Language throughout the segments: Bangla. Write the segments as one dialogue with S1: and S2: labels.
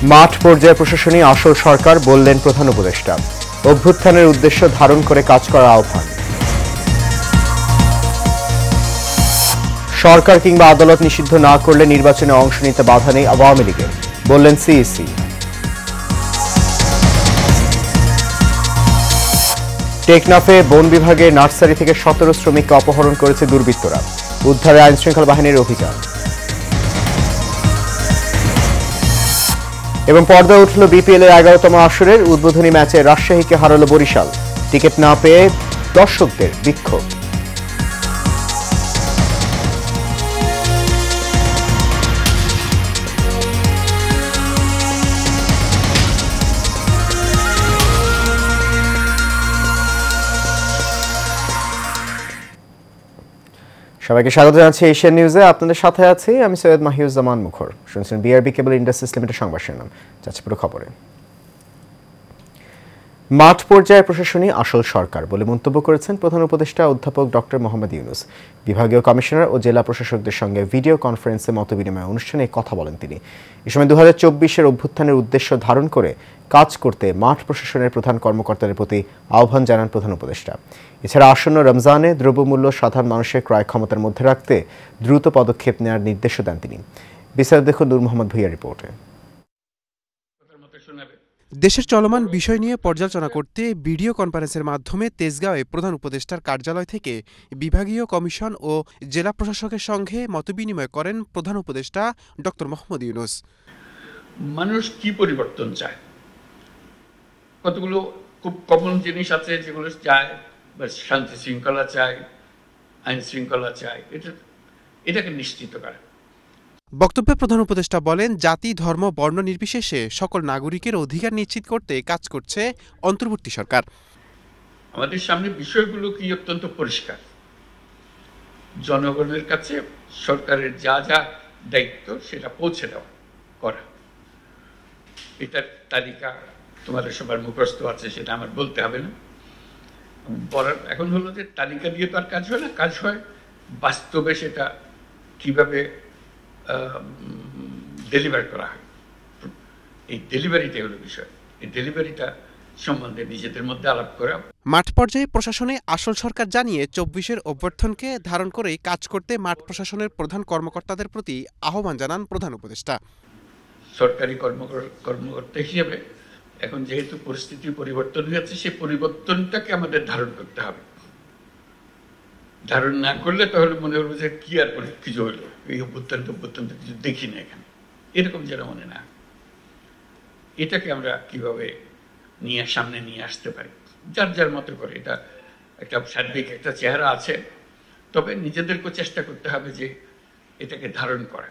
S1: মাঠ পর্যায়ে প্রশাসনই আসল সরকার বললেন প্রধান উপদেষ্টা। অভ্যুত্থানের উদ্দেশ্য ধারণ করে কাজ করার আহ্বান। সরকার কিংবা আদালত নিষিদ্ধ না করলে নির্বাচনে অংশ নিতে বাধা নেই আওয়ামী লীগের, বললেন সিইসি। টেকনাফে বন বিভাগের নার্সারি থেকে 17 শ্রমিককে অপহরণ করেছে দুর্বৃত্তরা। উদ্ধারে আইনশৃঙ্খলা বাহিনীর অভিযান। এবং পর্দায় উঠল বিপিএল এর 11তম আসরের উদ্বোধনী ম্যাচে রাজশাহীকে হারালো বরিশাল। টিকিট না পেয়ে দর্শকদের বিক্ষোভ। সবাইকে স্বাগত জানাচ্ছি এশিয়ান নিউজে। আপনাদের সাথে আছি আমি সৈয়দ মাহিউজ্জামান মুখর। শুনছেন বিআরবি কেবল ইন্ডাস্ট্রিজ লিমিটেড সংবাদ শিরোনাম। যাচ্ছে পুরো খবরে। মাঠ পর্যায়ে প্রশাসনই আসল সরকার বলে মন্তব্য করেছেন প্রধান উপদেষ্টা অধ্যাপক ডক্টর মোহাম্মদ ইউনূস। বিভাগীয় কমিশনার ও জেলা প্রশাসকদের সঙ্গে ভিডিও কনফারেন্সে মতবিনিময় অনুষ্ঠানে কথা বলেন তিনি। এ সময় 2024-এর অভ্যুত্থানের উদ্দেশ্য ধারণ করে কাজ করতে মাঠ প্রশাসনের প্রধান কর্মকর্তাদের প্রতি আহ্বান জানান প্রধান উপদেষ্টা। এছাড়া আসন্ন রমজানে দ্রব্যমূল্য সাধারণ মানুষের ক্রয় ক্ষমতার মধ্যে রাখতে দ্রুত পদক্ষেপ নেওয়ার নির্দেশও দেন তিনি। বিস্তারিত দেখুন নূর মোহাম্মদ ভূঁইয়ার রিপোর্টে।
S2: দেশের চলমান বিষয় নিয়ে পর্যালোচনা করতে ভিডিও কনফারেন্সের মাধ্যমে তেজগাঁওয়ে প্রধান উপদেষ্টার কার্যালয় থেকে বিভাগীয় কমিশন ও জেলা প্রশাসকের সঙ্গে মতবিনিময় করেন প্রধান উপদেষ্টা ডক্টর মোহাম্মদ ইউনূস।
S3: মানুষ কি পরিবর্তন চায়, কতগুলো খুব কমন জিনিস আছে যেগুলো চায়, শান্তি শৃঙ্খলা চায়, আইন শৃঙ্খলা চায়, এটাকে নিশ্চিত করে।
S2: বক্তব্যে প্রধান উপদেষ্টা বলেন, জাতি ধর্ম বর্ণ নির্বিশেষে সকল নাগরিকের অধিকার নিশ্চিত করতে কাজ করছে অন্তর্বর্তী সরকার।
S3: আমাদের সামনে বিষয়গুলো কি অত্যন্ত পরিষ্কার। জনগণের কাছে সরকারের যা যা দায়িত্ব সেটা পৌঁছে দেওয়া করা, এটার তালিকা তোমাদের সবার মুখস্থ আছে, সেটা আমার বলতে হবে না। এখন হলো যে তালিকা দিয়ে তো আর কাজ হয় না, কাজ হয় বাস্তবে সেটা কিভাবে ডেলিভার করা হয়। এই ডেলিভারিটাই হলো বিষয়। এই ডেলিভারিটা সম্বন্ধে নিজেদের মধ্যে আলাপ করা।
S2: মাঠ পর্যায়ে প্রশাসনে আসল সরকার জানিয়ে 24-এর অভ্যর্থনকে ধারণ করেই কাজ করতে মাঠ প্রশাসনের প্রধান কর্মকর্তাদের প্রতি আহ্বান জানান প্রধান উপদেষ্টা।
S3: সরকারি কর্মকর্তা হিসেবে এখন যেহেতু পরিস্থিতির পরিবর্তন হয়েছে, সেই পরিবর্তনটাকে আমাদের ধারণ করতে হবে। ধারণ না করলে তাহলে মনে হলো যে কি আর কিছু হলো, এই অভ্যুত্থান কিছু দেখি না এখানে, এরকম যেন মনে না। এটাকে আমরা কিভাবে সামনে নিয়ে আসতে পারি, যার যার মতো করে। এটা একটা সার্বিক একটা চেহারা আছে, তবে নিজেদেরকেও চেষ্টা করতে হবে যে এটাকে ধারণ করা।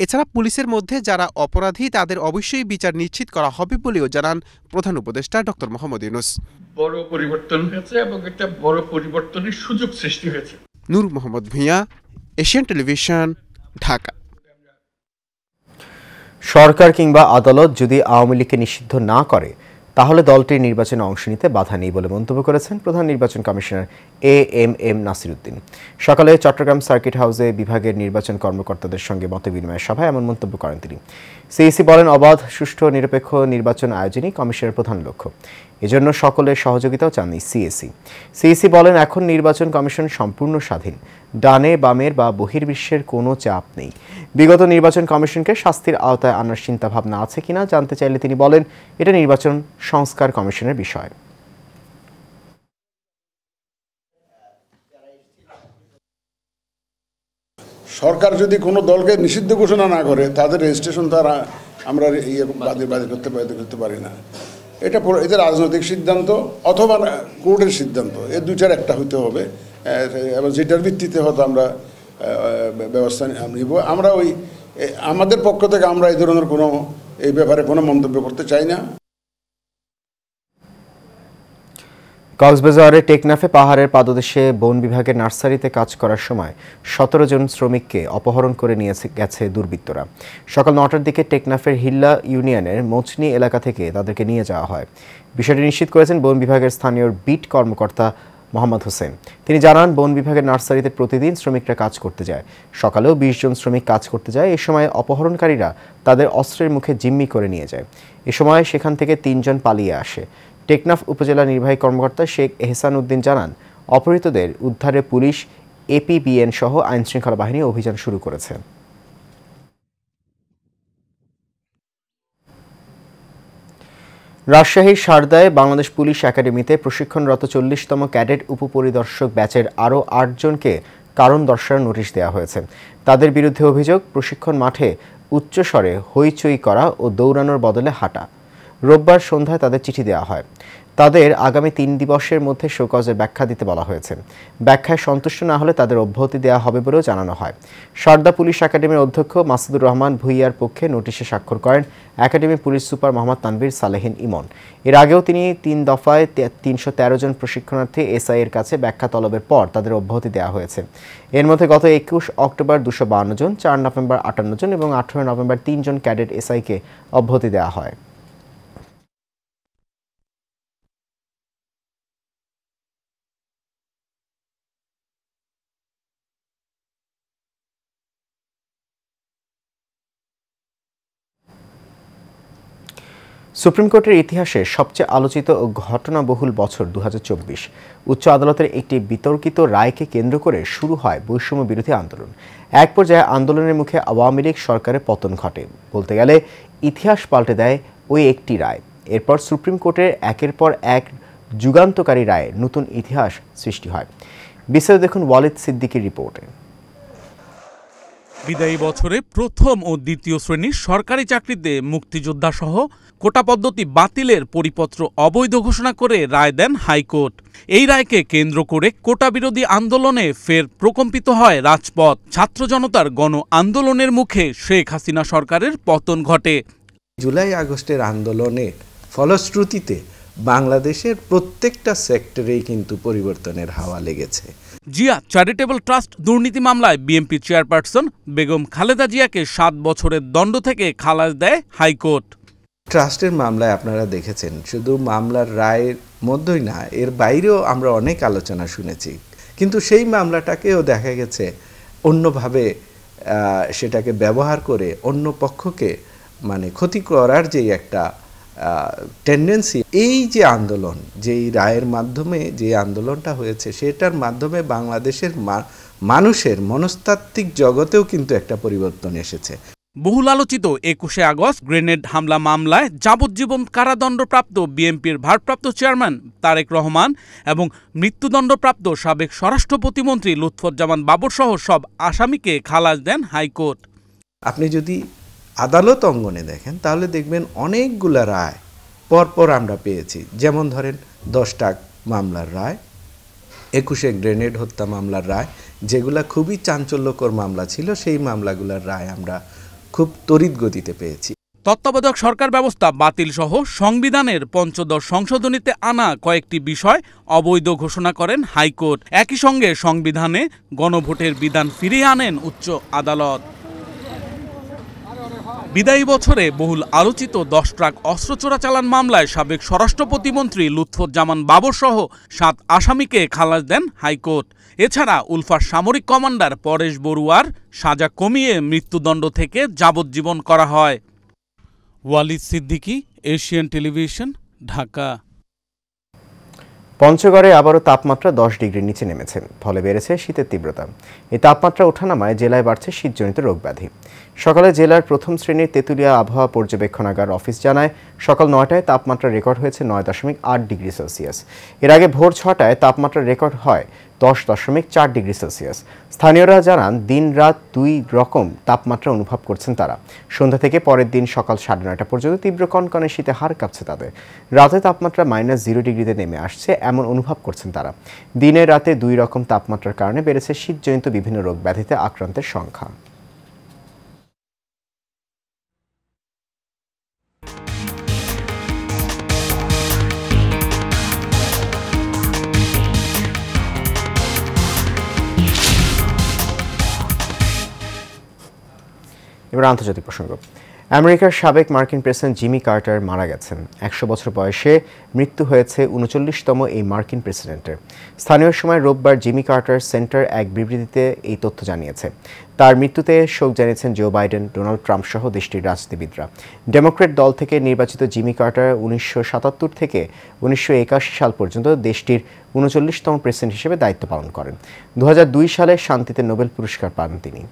S2: এছাড়া পুলিশের মধ্যে যারা অপরাধী তাদের অবশ্যই বিচার নিশ্চিত করা হবে বলেও জানান প্রধান উপদেষ্টা ডক্টর মোহাম্মদ ইউনূস।
S3: বড় পরিবর্তন হয়েছে এবং একটা বড় পরিবর্তনের সুযোগ সৃষ্টি হয়েছে।
S2: নূর মোহাম্মদ ভূঁইয়া, এশিয়ান টেলিভিশন, ঢাকা।
S1: সরকার কিংবা আদালত যদি আওয়ামী লীগকে নিষিদ্ধ না করে তাহলে দলটির নির্বাচনে অংশ নিতে বাধা নেই বলে মন্তব্য করেছেন প্রধান নির্বাচন কমিশনার এএমএম নাসির উদ্দিন। সকালে চট্টগ্রাম সার্কিট হাউসে বিভাগের নির্বাচন কর্মকর্তাদের সঙ্গে মতবিনিময় সভায় এমন মন্তব্য করেন তিনি। সিইসি বলেন, অবাধ, সুষ্ঠু, নিরপেক্ষ নির্বাচন আয়োজনই কমিশনের প্রধান লক্ষ্য। এজন্য সকলের সহযোগিতাও চান সিইসি বলেন, এখন নির্বাচন কমিশন সম্পূর্ণ স্বাধীন। ডানে বামের বা বহির্বিশ্বের কোনো চাপ নেই। বিগত নির্বাচন কমিশনকে শাস্তির আওতায় আনার চিন্তাভাবনা আছে কিনা জানতে চাইলে তিনি বলেন, এটা নির্বাচন সংস্কার কমিশনের বিষয়।
S4: সরকার যদি কোনো দলকে নিষিদ্ধ ঘোষণা না করে তাদের রেজিস্ট্রেশন তো আমরা বাদে করতে পারি না। এটা রাজনৈতিক সিদ্ধান্ত অথবা কোর্টের সিদ্ধান্ত, এর দুইটার একটা হইতে হবে। এবং যেটার ভিত্তিতে হয়তো আমরা ব্যবস্থা নিব। আমরা আমাদের পক্ষ থেকে আমরা এই ধরনের এই ব্যাপারে কোনো মন্তব্য করতে চাই না।
S1: কক্সবাজারের টেকনাফে পাহাড়ের পাদদেশে বন বিভাগের নার্সারিতে কাজ করার সময় 17 জন শ্রমিককে অপহরণ করে নিয়ে গেছে দুর্বৃত্তরা। সকাল 9টার দিকে টেকনাফের হিল্লা ইউনিয়নের মোচনি এলাকা থেকে তাদেরকে নিয়ে যাওয়া হয়। বিষয়টি নিশ্চিত করেছেন বন বিভাগের স্থানীয় বিট কর্মকর্তা মোহাম্মদ হোসেন। তিনি জানান, বন বিভাগের নার্সারিতে প্রতিদিন শ্রমিকরা কাজ করতে যায়। সকালেও 20 জন শ্রমিক কাজ করতে যায়। এ সময় অপহরণকারীরা তাদের অস্ত্রের মুখে জিম্মি করে নিয়ে যায়। এ সময় সেখান থেকে 3 জন পালিয়ে আসে। টেকনাফ উপজেলা নির্বাহী কর্মকর্তা শেখ এহসান উদ্দিন জানান, অপহৃতদের উদ্ধারে পুলিশ, এপিবিএন সহ আইনশৃঙ্খলা বাহিনী অভিযান শুরু করেছে। রাজশাহীর সারদায় বাংলাদেশ পুলিশ একাডেমিতে প্রশিক্ষণরত 40তম ক্যাডেট উপপরিদর্শক ব্যাচের আরও 8 জনকে কারণ দর্শানোর নোটিশ দেওয়া হয়েছে। তাদের বিরুদ্ধে অভিযোগ, প্রশিক্ষণ মাঠে উচ্চস্বরে হইচই করা ও দৌড়ানোর বদলে হাঁটা। রোববার সন্ধ্যায় তাদের চিঠি দেওয়া হয়। তাদের আগামী 3 দিবসের মধ্যে শোকজের ব্যাখ্যা দিতে বলা হয়েছে। ব্যাখ্যায় সন্তুষ্ট না হলে তাদের অব্যাহতি দেওয়া হবে বলেও জানানো হয়। সারদা পুলিশ একাডেমির অধ্যক্ষ মাসুদুর রহমান ভুইয়ার পক্ষে নোটিশে স্বাক্ষর করেন একাডেমির পুলিশ সুপার মোহাম্মদ তানভীর সালেহিন ইমন। এর আগেও তিনি 3 দফায় 313 জন প্রশিক্ষণার্থী এসআই এর কাছে ব্যাখ্যা তলবের পর তাদের অব্যাহতি দেওয়া হয়েছে। এর মধ্যে গত 21 অক্টোবর 252 জন, 4 নভেম্বর 58 জন এবং 18 নভেম্বর 3 জন ক্যাডেট এসআইকে অব্যাহতি দেওয়া হয়। সুপ্রিম কোর্টের ইতিহাসে সবচেয়ে আলোচিত ও ঘটনাবহুল বছর 2024। উচ্চ আদালতের একটি বিতর্কিত রায়কে কেন্দ্র করে শুরু হয় বৈষম্য বিরোধী আন্দোলন। এক পর্যায়ে আন্দোলনের মুখে আওয়ামী লীগ সরকারের পতন ঘটে। বলতে গেলে ইতিহাস পাল্টে দেয় ওই একটি রায়। এরপর সুপ্রিম কোর্টের একের পর এক যুগান্তকারী রায়ে নতুন ইতিহাস সৃষ্টি হয়। বিস্তারিত দেখুন ওয়ালিদ সিদ্দিকীর রিপোর্টে।
S5: বিদায়ী বছরে প্রথম ও দ্বিতীয় শ্রেণীর সরকারি চাকরিতে মুক্তিযোদ্ধা সহ কোটা পদ্ধতি বাতিলের পরিপত্র অবৈধ ঘোষণা করে রায় দেন হাইকোর্ট। এই রায়কে কেন্দ্র করে কোটা বিরোধী আন্দোলনে ফের প্রকম্পিত হয় রাজপথ। ছাত্র জনতার গণ আন্দোলনের মুখে শেখ হাসিনা সরকারের পতন ঘটে।
S6: জুলাই আগস্টের আন্দোলনের ফলশ্রুতিতে বাংলাদেশের প্রত্যেকটা সেক্টরেই কিন্তু পরিবর্তনের হাওয়া লেগেছে।
S5: জিয়া চ্যারিটেবল ট্রাস্ট দুর্নীতি মামলায় বিএনপি চেয়ারপারসন বেগম খালেদা জিয়াকে 7 বছরের দণ্ড থেকে খালাস দেয় হাইকোর্ট।
S6: ট্রাস্টের মামলায় আপনারা দেখেছেন, শুধু মামলার রায়ের মধ্যেই না, এর বাইরেও আমরা অনেক আলোচনা শুনেছি। কিন্তু সেই মামলাটাকেও দেখা গেছে অন্যভাবে সেটাকে ব্যবহার করে অন্য পক্ষকে মানে ক্ষতি করার যে একটা টেন্ডেন্সি, এই যে আন্দোলন, যেই রায়ের মাধ্যমে যে আন্দোলনটা হয়েছে, সেটার মাধ্যমে বাংলাদেশের মানুষের মনস্তাত্ত্বিক জগতেও কিন্তু একটা পরিবর্তন এসেছে।
S5: বহুল আলোচিত 21শে আগস্ট গ্রেনেড হামলা মামলায় যাবজ্জীবন কারাদণ্ডপ্রাপ্ত বিএনপির ভারপ্রাপ্ত চেয়ারম্যান তারেক রহমান এবং মৃত্যুদণ্ডপ্রাপ্ত সাবেক স্বরাষ্ট্র প্রতিমন্ত্রী লুৎফুজ্জামান বাবর সহ সব আসামিকে খালাস দেন হাইকোর্ট।
S6: আপনি যদি আদালত অঙ্গনে দেখেন তাহলে দেখবেন অনেকগুলা রায় পরপর আমরা পেয়েছি। যেমন ধরেন 10টা মামলার রায়, 21শে গ্রেনেড হত্যা মামলার রায়, যেগুলা খুবই চাঞ্চল্যকর মামলা ছিল, সেই মামলাগুলোর রায় আমরা খুব তড়িৎ গতিতে পেয়েছি।
S5: তত্ত্বাবধায়ক সরকার ব্যবস্থা বাতিল সহ সংবিধানের ৫ম সংশোধনীতে আনা কয়েকটি বিষয় অবৈধ ঘোষণা করেন হাইকোর্ট। একই সঙ্গে সংবিধানে গণভোটের বিধান ফিরিয়ে আনেন উচ্চ আদালত। বিদায়ী বছরে বহুল আলোচিত 10 ট্রাক অস্ত্র চোরাচালান মামলায় সাবেক স্বরাষ্ট্র প্রতিমন্ত্রী লুৎফুজ্জামান বাবর সহ 7 আসামিকে খালাস দেন হাইকোর্ট। এছাড়া উলফার সামরিক কমান্ডার পরেশ বড়ুয়ার সাজা কমিয়ে মৃত্যুদণ্ড থেকে যাবজ্জীবন করা হয়। Walid Siddiqui, Asian television, Dhaka.
S1: পঞ্চগড়ে আবারও তাপমাত্রা 10 ডিগ্রির নিচে নেমেছে, ফলে বেড়েছে শীতের তীব্রতা। এই তাপমাত্রা ওঠানামায় জেলায় বাড়ছে শীতজনিত রোগব্যাধি। সকালে জেলার প্রথম শ্রেণীর তেঁতুলিয়া আবহাওয়া পর্যবেক্ষণাগার অফিস জানায়, সকাল 9টায় তাপমাত্রা রেকর্ড হয়েছে 9.8 ডিগ্রি সেলসিয়াস। এর আগে ভোর 6টায় তাপমাত্রা রেকর্ড হয় 10.4 ডিগ্রি সেলসিয়াস। স্থানীয়রা জানান, দিন রাত 2 রকম তাপমাত্রা অনুভব করছেন তারা। সন্ধ্যা থেকে পরের দিন সকাল 9:30 পর্যন্ত তীব্র কনকনে শীতে হাড় কাঁপছে তাদের। রাতে তাপমাত্রা -0 ডিগ্রিতে নেমে আসছে এমন অনুভব করছেন তারা। দিনে রাতে 2 রকম তাপমাত্রার কারণে বেড়েছে শীতজনিত বিভিন্ন রোগ ব্যাধিতে আক্রান্তের সংখ্যা। এবার আন্তর্জাতিক প্রসঙ্গ। আমেরিকার সাবেক মার্কিন প্রেসিডেন্ট জিমি কার্টার মারা গেছেন। 100 বছর বয়সে মৃত্যু হয়েছে 39তম এই মার্কিন প্রেসিডেন্টের। স্থানীয় সময় রোববার জিমি কার্টার সেন্টার এক বিবৃতিতে এই তথ্য জানিয়েছে। তার মৃত্যুতে শোক জানিয়েছেন জো বাইডেন, ডোনাল্ড ট্রাম্প সহ দেশটির রাজনীতিবিদরা। ডেমোক্র্যাট দল থেকে নির্বাচিত জিমি কার্টার 1977 থেকে 1981 সাল পর্যন্ত দেশটির 39তম প্রেসিডেন্ট হিসেবে দায়িত্ব পালন করেন। 2002 সালে শান্তিতে নোবেল পুরস্কার পান তিনি।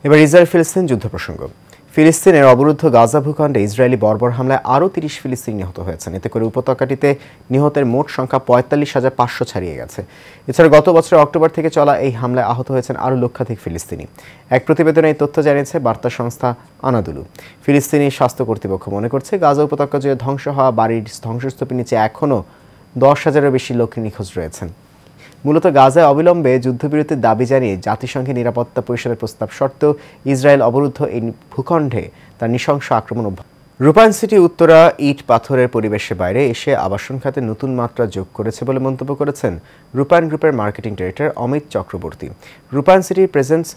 S1: এবার ইসরায়েল ফিলিস্তিন যুদ্ধ প্রসঙ্গ। ফিলিস্তিনের অবরুদ্ধ গাজা ভূখণ্ডে ইসরায়েলি বর্বর হামলায় আরও 30 ফিলিস্তিনি নিহত হয়েছেন। এতে করে উপত্যকাটিতে নিহতের মোট সংখ্যা 45,500 ছাড়িয়ে গেছে। এছাড়া গত বছরের অক্টোবর থেকে চলা এই হামলায় আহত হয়েছেন আরও লক্ষাধিক ফিলিস্তিনি। এক প্রতিবেদনে এই তথ্য জানিয়েছে বার্তা সংস্থা আনাদুলু। ফিলিস্তিনি স্বাস্থ্য কর্তৃপক্ষ মনে করছে গাজা উপত্যকা জুড়ে ধ্বংস হওয়া বাড়ির ধ্বংসস্তূপের নিচে এখনও 10,000-এরও বেশি লোক নিখোঁজ রয়েছেন। মূলত গাজায় অবিলম্বে যুদ্ধবিরতির দাবি জানিয়ে জাতিসংঘের নিরাপত্তা পরিষদের প্রস্তাব সত্ত্বেও ইসরায়েল অবরুদ্ধ এই ভূখণ্ডে তার নৃশংস আক্রমণ রূপায়ণ সিটি উত্তরা ইট পাথরের পরিবেশের বাইরে এসে আবাসন খাতে নতুন মাত্রা যোগ করেছে বলে মন্তব্য করেছেন রূপায়ণ গ্রুপের মার্কেটিং ডিরেক্টর অমিত চক্রবর্তী। রূপায়ণ সিটি প্রেজেন্টস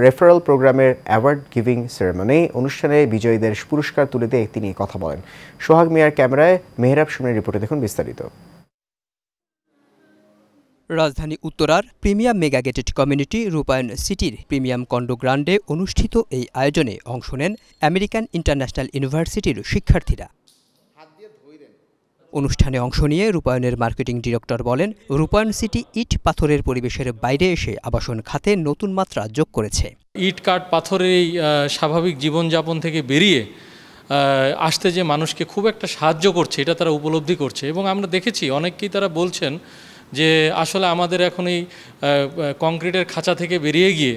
S1: রেফারেল প্রোগ্রামের অ্যাওয়ার্ড গিভিং সেরেমনি অনুষ্ঠানে বিজয়ীদের পুরস্কার তুলে দিয়ে তিনি কথা বলেন। সোহাগ মিয়ার ক্যামেরায় মেহরাব সুমনের রিপোর্টে দেখুন বিস্তারিত।
S7: রাজধানী উত্তরার প্রিমিয়াম মেগা গেটেড কমিউনিটি রূপায়ণ সিটির প্রিমিয়াম কন্ডো গ্রান্ডে অনুষ্ঠিত এই আয়োজনে অংশ নেন আমেরিকান ইন্টারন্যাশনাল ইউনিভার্সিটির শিক্ষার্থীরা। অনুষ্ঠানে অংশ নিয়ে রূপায়ণের মার্কেটিং ডিরেক্টর বলেন, রূপায়ণ সিটি ইট পাথরের পরিবেশের বাইরে এসে আবাসন খাতে নতুন মাত্রা যোগ করেছে।
S8: ইট কাঠ পাথরের এই স্বাভাবিক জীবনযাপন থেকে বেরিয়ে আসতে যে মানুষকে খুব একটা সাহায্য করছে এটা তারা উপলব্ধি করছে। এবং আমরা দেখেছি অনেককেই তারা বলছেন যে আসলে আমাদের এখন এই কংক্রিটের খাঁচা থেকে বেরিয়ে গিয়ে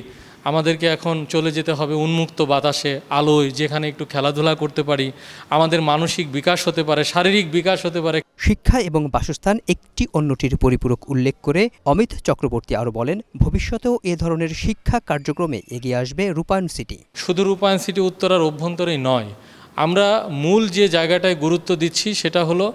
S8: আমাদেরকে এখন চলে যেতে হবে উন্মুক্ত বাতাসে, আলোয়, যেখানে একটু খেলাধুলা করতে পারি, আমাদের মানসিক বিকাশ হতে পারে, শারীরিক বিকাশ হতে পারে।
S7: শিক্ষা এবং বাসস্থান একটি অন্যটির পরিপূরক উল্লেখ করে অমিত চক্রবর্তী আরও বলেন, ভবিষ্যতেও এ ধরনের শিক্ষা কার্যক্রমে এগিয়ে আসবে রূপায়ণ সিটি।
S8: শুধু রূপায়ণ সিটি উত্তরার অভ্যন্তরেই নয়, আমরা মূল যে জায়গাটায় গুরুত্ব দিচ্ছি সেটা হলো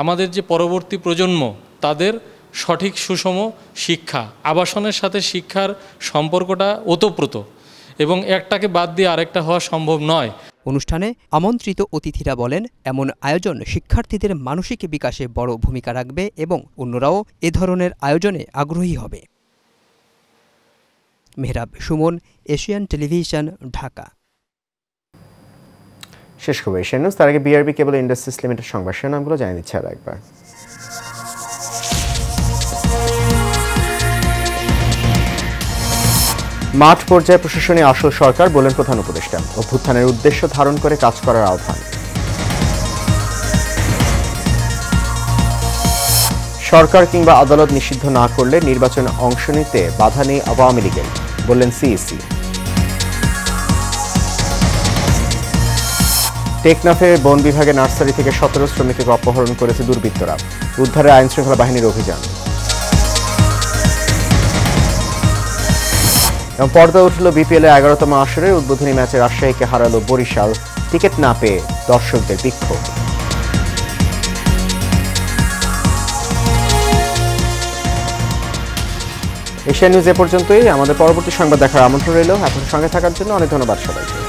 S8: আমাদের যে পরবর্তী প্রজন্ম তাদের সঠিক সুষম শিক্ষা। আবাসনের সাথে শিক্ষার সম্পর্কটা ওতপ্রোত এবং একটাকে বাদ দিয়ে আরেকটা হওয়া সম্ভব নয়।
S7: অনুষ্ঠানে আমন্ত্রিত অতিথিরা বলেন, এমন আয়োজন শিক্ষার্থীদের মানসিক বিকাশে বড় ভূমিকা রাখবে এবং অন্যরাও এ ধরনের আয়োজনে আগ্রহী হবে। Mehrab Suman, Asian television, Dhaka.
S1: শেষ খবর এশিয়ান নিউজ। তার আগে বিআরবি কেবল ইন্ডাস্ট্রিজ লিমিটেড সংবাদ শিরোনামগুলো জানিয়ে দিচ্ছে আর একবার। মাঠ পর্যায়ে প্রশাসনে আসল সরকার বলেন প্রধান উপদেষ্টা। অভ্যুত্থানের উদ্দেশ্য ধারণ করে কাজ করার আহ্বান। সরকার কিংবা আদালত নিষিদ্ধ না করলে নির্বাচনে অংশ নিতে বাধা নেই আওয়ামী লীগের, বললেন সিইসি। টেকনাফে বন বিভাগের নার্সারি থেকে 17 শ্রমিককে অপহরণ করেছে দুর্বৃত্তরা, উদ্ধারে আইনশৃঙ্খলা বাহিনীর অভিযান। এবং পর্দা উঠল বিপিএলের 11তম আসরের উদ্বোধনী ম্যাচে রাজশাহীকে হারালো বরিশাল, টিকিট না পেয়ে দর্শকদের বিক্ষোভ। এশিয়ান নিউজ এ পর্যন্তই। আমাদের পরবর্তী সংবাদ দেখার আমন্ত্রণ রইল। এখন সঙ্গে থাকার জন্য অনেক ধন্যবাদ সবাইকে।